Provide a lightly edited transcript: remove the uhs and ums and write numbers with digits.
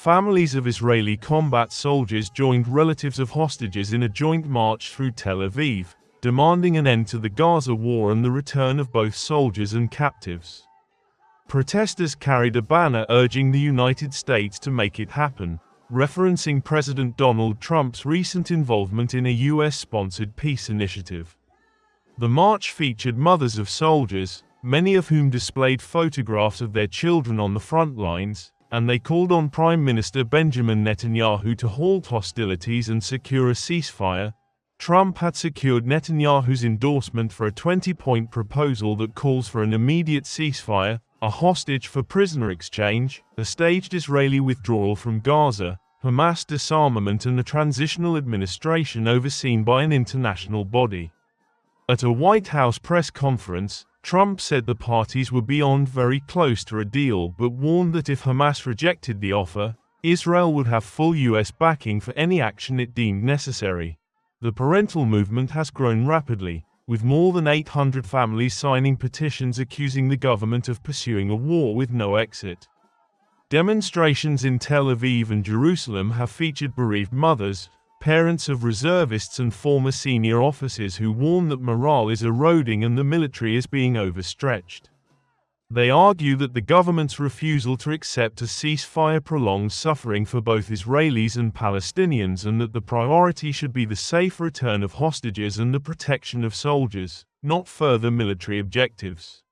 families of Israeli combat soldiers joined relatives of hostages in a joint march through Tel Aviv, demanding an end to the Gaza war and the return of both soldiers and captives. Protesters carried a banner urging the United States to make it happen, referencing President Donald Trump's recent involvement in a US-sponsored peace initiative. The march featured mothers of soldiers, many of whom displayed photographs of their children on the front lines, and they called on Prime Minister Benjamin Netanyahu to halt hostilities and secure a ceasefire. Trump had secured Netanyahu's endorsement for a 20-point proposal that calls for an immediate ceasefire, a hostage-for-prisoner exchange, a staged Israeli withdrawal from Gaza, Hamas disarmament and a transitional administration overseen by an international body. At a White House press conference, Trump said the parties were beyond very close to a deal but warned that if Hamas rejected the offer, Israel would have full US backing for any action it deemed necessary. The parental movement has grown rapidly, with more than 800 families signing petitions accusing the government of pursuing a war with no exit. Demonstrations in Tel Aviv and Jerusalem have featured bereaved mothers, parents of reservists and former senior officers who warn that morale is eroding and the military is being overstretched. They argue that the government's refusal to accept a ceasefire prolongs suffering for both Israelis and Palestinians and that the priority should be the safe return of hostages and the protection of soldiers, not further military objectives.